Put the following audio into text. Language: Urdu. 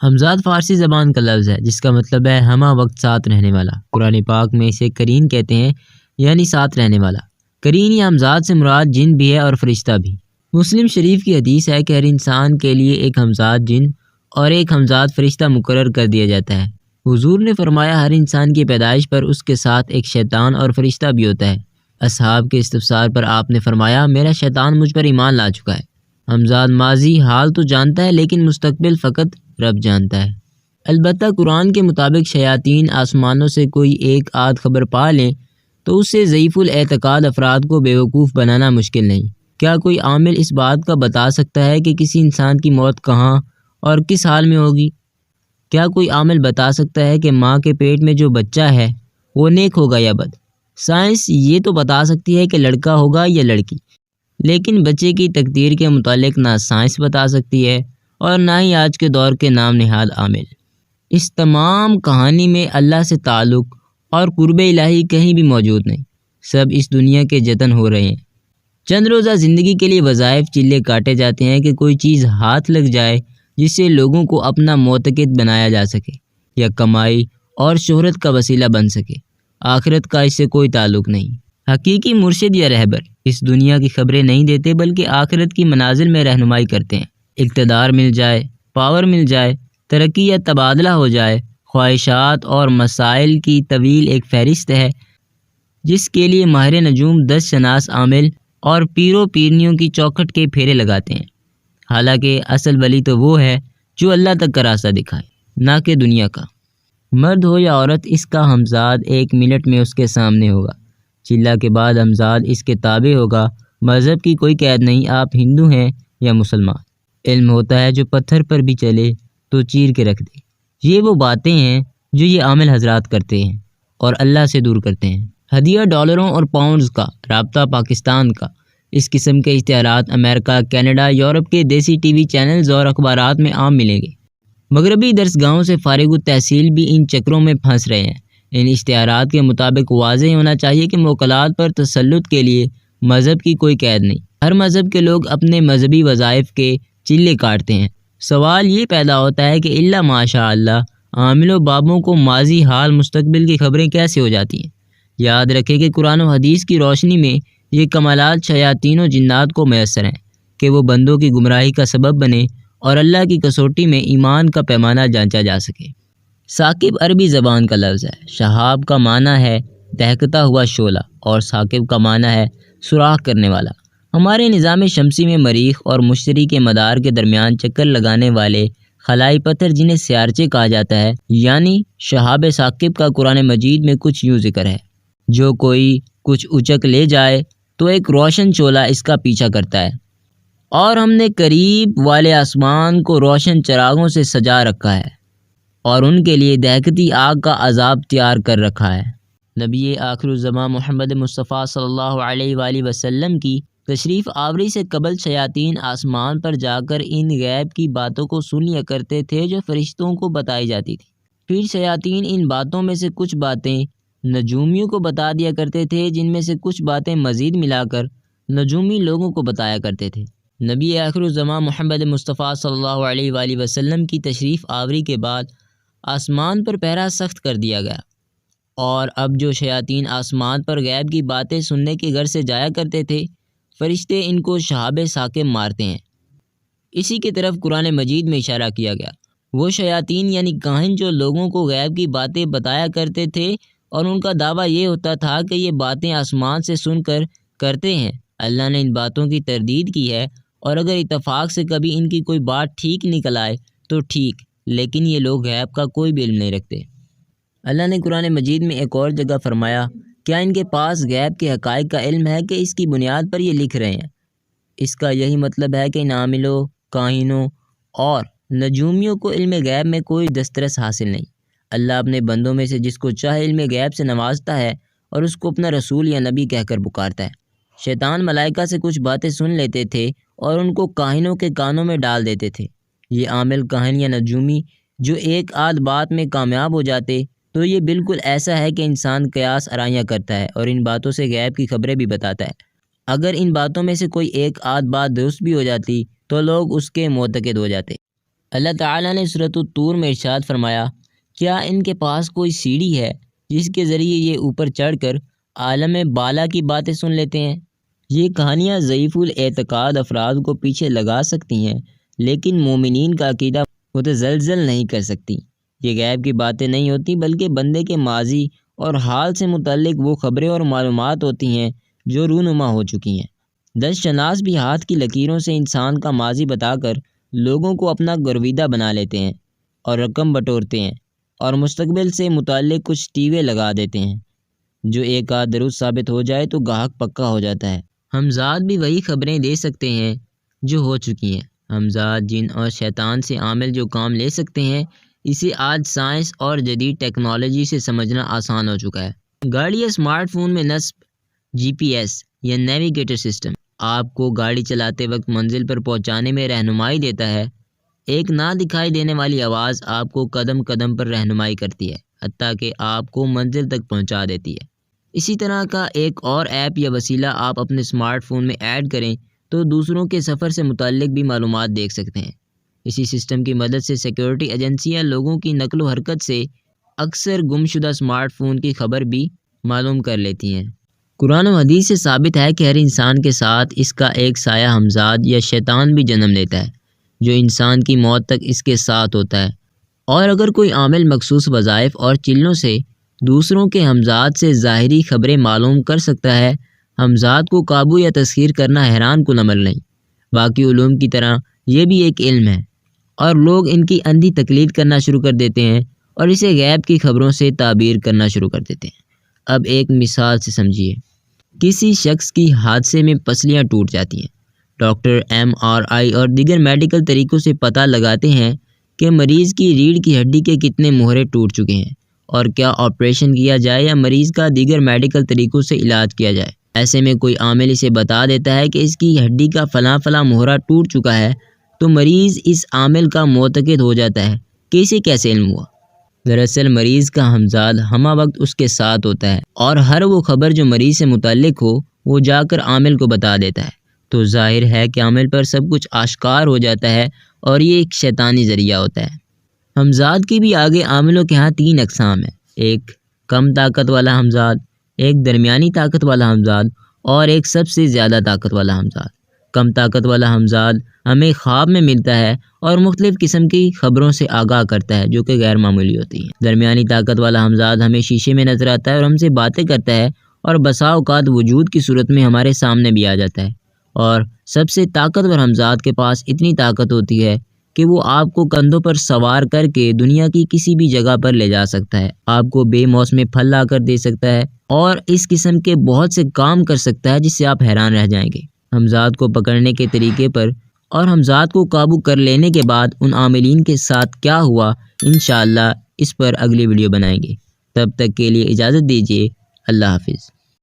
ہمزاد فارسی زبان کا لفظ ہے جس کا مطلب ہے ہمہ وقت ساتھ رہنے والا۔ قرآن پاک میں اسے قرین کہتے ہیں، یعنی ساتھ رہنے والا۔ قرین یا ہمزاد سے مراد جن بھی ہے اور فرشتہ بھی۔ مسلم شریف کی حدیث ہے کہ ہر انسان کے لیے ایک ہمزاد جن اور ایک ہمزاد فرشتہ مقرر کر دیا جاتا ہے۔ حضور نے فرمایا ہر انسان کی پیدائش پر اس کے ساتھ ایک شیطان اور فرشتہ بھی ہوتا ہے۔ اصحاب کے استفسار پر آپ نے فرمایا میرا شیطان مجھ پر ایمان لا چکا ہے۔ ہمزاد ماضی حال تو جانتا ہے لیکن مستقبل فقط رب جانتا ہے۔ البتہ قرآن کے مطابق شیاطین آسمانوں سے کوئی ایک آدھ خبر پا لیں تو اس سے ضعیف الاعتقاد افراد کو بیوقوف بنانا مشکل نہیں۔ کیا کوئی عامل اس بات کا بتا سکتا ہے کہ کسی انسان کی موت کہاں اور کس حال میں ہوگی؟ کیا کوئی عامل بتا سکتا ہے کہ ماں کے پیٹ میں جو بچہ ہے وہ نیک ہوگا یا بد؟ سائنس یہ تو بتا سکتی ہے کہ لڑکا ہوگا یا لڑکی، لیکن بچے کی تقدیر کے متعلق نہ سائنس بتا سکتی ہے اور نہ ہی آج کے دور کے نام نہاد عامل۔ اس تمام کہانی میں اللہ سے تعلق اور قرب الہی کہیں بھی موجود نہیں۔ سب اس دنیا کے جتن ہو رہے ہیں۔ چند روزہ زندگی کے لیے وظائف چلے کاٹے جاتے ہیں کہ کوئی چیز ہاتھ لگ جائے جس سے لوگوں کو اپنا معتقد بنایا جا سکے یا کمائی اور شہرت کا وسیلہ بن سکے۔ آخرت کا اس سے کوئی تعلق نہیں۔ حقیقی مرشد یا رہبر اس دنیا کی خبریں نہیں دیتے بلکہ آخرت کی منازل میں رہنمائی کرتے ہیں۔ اقتدار مل جائے، پاور مل جائے، ترقی یا تبادلہ ہو جائے، خواہشات اور مسائل کی طویل ایک فہرست ہے جس کے لیے ماہر نجوم 10 شناس عامل اور پیروں پیرنیوں کی چوکھٹ کے پھیرے لگاتے ہیں۔ حالانکہ اصل ولی تو وہ ہے جو اللہ تک کا راستہ دکھائے، نہ کہ دنیا کا۔ مرد ہو یا عورت اس کا ہمزاد 1 منٹ میں اس کے سامنے ہوگا۔ چلہ کے بعد ہمزاد اس کے تابع ہوگا۔ مذہب کی کوئی قید نہیں، آپ ہندو ہیں یا مسلمان۔ علم ہوتا ہے جو پتھر پر بھی چلے تو چیر کے رکھ دے۔ یہ وہ باتیں ہیں جو یہ عامل حضرات کرتے ہیں اور اللہ سے دور کرتے ہیں۔ ہدیہ ڈالروں اور پاؤنڈز کا، رابطہ پاکستان کا، اس قسم کے اشتہارات امریکہ، کینیڈا، یورپ کے دیسی ٹی وی چینلز اور اخبارات میں عام ملیں گے۔ مغربی درسگاہوں سے فارغ التحصیل بھی ان چکروں میں پھنس رہے ہیں۔ ان اشتہارات کے مطابق واضح ہونا چاہیے کہ موکلات پر تسلط کے لیے مذہب کی کوئی قید نہیں۔ ہر مذہب کے لوگ اپنے مذہبی وظائف کے چلے کاٹتے ہیں۔ سوال یہ پیدا ہوتا ہے کہ الا ماشاء اللہ عامل و بابوں کو ماضی، حال، مستقبل کی خبریں کیسے ہو جاتی ہیں؟ یاد رکھیں کہ قرآن و حدیث کی روشنی میں یہ کمالات شیاطین و جنات کو میسر ہیں کہ وہ بندوں کی گمراہی کا سبب بنے اور اللہ کی کسوٹی میں ایمان کا پیمانہ جانچا جا سکے۔ ثاقب عربی زبان کا لفظ ہے۔ شہاب کا معنی ہے دہکتا ہوا شعلہ اور ثاقب کا معنی ہے سوراخ کرنے والا۔ ہمارے نظام شمسی میں مریخ اور مشتری کے مدار کے درمیان چکر لگانے والے خلائی پتھر جنہیں سیارچے کہا جاتا ہے، یعنی شہاب ثاقب کا قرآن مجید میں کچھ یوں ذکر ہے: جو کوئی کچھ اچک لے جائے تو ایک روشن شعلہ اس کا پیچھا کرتا ہے، اور ہم نے قریب والے آسمان کو روشن چراغوں سے سجا رکھا ہے اور ان کے لیے دہکتی آگ کا عذاب تیار کر رکھا ہے۔ نبی آخر الزمان محمد مصطفیٰ صلی اللہ علیہ وآلہ وسلم کی تشریف آوری سے قبل شیاطین آسمان پر جا کر ان غیب کی باتوں کو سن لیا کرتے تھے جو فرشتوں کو بتائی جاتی تھی۔ پھر شیاطین ان باتوں میں سے کچھ باتیں نجومیوں کو بتا دیا کرتے تھے، جن میں سے کچھ باتیں مزید ملا کر نجومی لوگوں کو بتایا کرتے تھے۔ نبی آخر الزمان محمد مصطفیٰ صلی اللہ علیہ وآلہ وسلم کی تشریف آوری کے بعد آسمان پر پہرا سخت کر دیا گیا، اور اب جو شیاطین آسمان پر غیب کی باتیں سننے کے غرض سے جایا کرتے تھے، فرشتے ان کو شہاب ثاقب مارتے ہیں۔ اسی کی طرف قرآن مجید میں اشارہ کیا گیا۔ وہ شیاطین یعنی کاہن جو لوگوں کو غیب کی باتیں بتایا کرتے تھے اور ان کا دعویٰ یہ ہوتا تھا کہ یہ باتیں آسمان سے سن کر کرتے ہیں، اللہ نے ان باتوں کی تردید کی ہے، اور اگر اتفاق سے کبھی ان کی کوئی بات ٹھیک نکل آئے تو ٹھیک، لیکن یہ لوگ غیب کا کوئی بھی علم نہیں رکھتے۔ اللہ نے قرآن مجید میں ایک اور جگہ فرمایا: کیا ان کے پاس غیب کے حقائق کا علم ہے کہ اس کی بنیاد پر یہ لکھ رہے ہیں؟ اس کا یہی مطلب ہے کہ ان عاملوں، کاہنوں اور نجومیوں کو علم غیب میں کوئی دسترس حاصل نہیں۔ اللہ اپنے بندوں میں سے جس کو چاہے علم غیب سے نوازتا ہے اور اس کو اپنا رسول یا نبی کہہ کر پکارتا ہے۔ شیطان ملائکہ سے کچھ باتیں سن لیتے تھے اور ان کو کاہنوں کے کانوں میں ڈال دیتے تھے۔ یہ عامل، کاہن یا نجومی جو ایک آدھ بات میں کامیاب ہو جاتے تو یہ بالکل ایسا ہے کہ انسان قیاس آرائیاں کرتا ہے اور ان باتوں سے غیب کی خبریں بھی بتاتا ہے۔ اگر ان باتوں میں سے کوئی ایک آدھ بات درست بھی ہو جاتی تو لوگ اس کے معتقد ہو جاتے۔ اللہ تعالیٰ نے سورۃ الطور میں ارشاد فرمایا، کیا ان کے پاس کوئی سیڑھی ہے جس کے ذریعے یہ اوپر چڑھ کر عالم بالا کی باتیں سن لیتے ہیں؟ یہ کہانیاں ضعیف الاعتقاد افراد کو پیچھے لگا سکتی ہیں، لیکن مومنین کا عقیدہ متزلزل نہیں کر سکتی۔ یہ غیب کی باتیں نہیں ہوتی، بلکہ بندے کے ماضی اور حال سے متعلق وہ خبریں اور معلومات ہوتی ہیں جو رونما ہو چکی ہیں۔ دس شناس بھی ہاتھ کی لکیروں سے انسان کا ماضی بتا کر لوگوں کو اپنا گرویدہ بنا لیتے ہیں اور رقم بٹورتے ہیں، اور مستقبل سے متعلق کچھ ٹیوے لگا دیتے ہیں۔ جو ایک آدھ درست ثابت ہو جائے تو گاہک پکا ہو جاتا ہے۔ ہمزاد بھی وہی خبریں دے سکتے ہیں جو ہو چکی ہیں۔ ہمزاد جن اور شیطان سے عامل جو کام لے سکتے ہیں، اسے آج سائنس اور جدید ٹیکنالوجی سے سمجھنا آسان ہو چکا ہے۔ گاڑی یا اسمارٹ فون میں نصب GPS یا نیویگیٹر سسٹم آپ کو گاڑی چلاتے وقت منزل پر پہنچانے میں رہنمائی دیتا ہے۔ ایک نہ دکھائی دینے والی آواز آپ کو قدم قدم پر رہنمائی کرتی ہے، حتیٰ کہ آپ کو منزل تک پہنچا دیتی ہے۔ اسی طرح کا ایک اور ایپ یا وسیلہ آپ اپنے اسمارٹ فون میں ایڈ کریں تو دوسروں کے سفر سے متعلق بھی معلومات دیکھ سکتے ہیں۔ اسی سسٹم کی مدد سے سیکیورٹی ایجنسیاں لوگوں کی نقل و حرکت سے اکثر گمشدہ اسمارٹ فون کی خبر بھی معلوم کر لیتی ہیں۔ قرآن و حدیث سے ثابت ہے کہ ہر انسان کے ساتھ اس کا ایک سایہ ہمزاد یا شیطان بھی جنم لیتا ہے، جو انسان کی موت تک اس کے ساتھ ہوتا ہے۔ اور اگر کوئی عامل مخصوص وظائف اور چلوں سے دوسروں کے ہمزاد سے ظاہری خبریں معلوم کر سکتا ہے، ہمزاد کو قابو یا تسخیر کرنا حیران کن عمل نہیں۔ باقی علوم کی طرح یہ بھی ایک علم ہے، اور لوگ ان کی اندھی تقلید کرنا شروع کر دیتے ہیں اور اسے غیب کی خبروں سے تعبیر کرنا شروع کر دیتے ہیں۔ اب ایک مثال سے سمجھیے، کسی شخص کی حادثے میں پسلیاں ٹوٹ جاتی ہیں۔ ڈاکٹر MRI اور دیگر میڈیکل طریقوں سے پتہ لگاتے ہیں کہ مریض کی ریڑھ کی ہڈی کے کتنے مہرے ٹوٹ چکے ہیں اور کیا آپریشن کیا جائے یا مریض کا دیگر میڈیکل طریقوں سے علاج کیا جائے۔ ایسے میں کوئی عامل اسے بتا دیتا ہے کہ اس کی ہڈی کا فلاں فلاں مہرہ ٹوٹ چکا ہے، تو مریض اس عامل کا معتقد ہو جاتا ہے کہ اسے کیسے علم ہوا۔ دراصل مریض کا ہمزاد ہمہ وقت اس کے ساتھ ہوتا ہے، اور ہر وہ خبر جو مریض سے متعلق ہو وہ جا کر عامل کو بتا دیتا ہے۔ تو ظاہر ہے کہ عامل پر سب کچھ آشکار ہو جاتا ہے، اور یہ ایک شیطانی ذریعہ ہوتا ہے۔ ہمزاد کی بھی آگے عاملوں کے ہاں 3 اقسام ہیں: ایک کم طاقت والا ہمزاد، ایک درمیانی طاقت والا ہمزاد، اور ایک سب سے زیادہ طاقت والا ہمزاد۔ کم طاقت والا ہمزاد ہمیں خواب میں ملتا ہے اور مختلف قسم کی خبروں سے آگاہ کرتا ہے جو کہ غیر معمولی ہوتی ہیں۔ درمیانی طاقت والا ہمزاد ہمیں شیشے میں نظر آتا ہے اور ہم سے باتیں کرتا ہے، اور بسا اوقات وجود کی صورت میں ہمارے سامنے بھی آ جاتا ہے۔ اور سب سے طاقتور ہمزاد کے پاس اتنی طاقت ہوتی ہے کہ وہ آپ کو کندھوں پر سوار کر کے دنیا کی کسی بھی جگہ پر لے جا سکتا ہے، آپ کو بے موسم پھل لا کر دے سکتا ہے، اور اس قسم کے بہت سے کام کر سکتا ہے جس سے آپ حیران رہ جائیں گے۔ ہمزاد کو پکڑنے کے طریقے پر اور ہمزاد کو قابو کر لینے کے بعد ان عاملین کے ساتھ کیا ہوا، انشاءاللہ اس پر اگلی ویڈیو بنائیں گے۔ تب تک کے لیے اجازت دیجیے، اللہ حافظ۔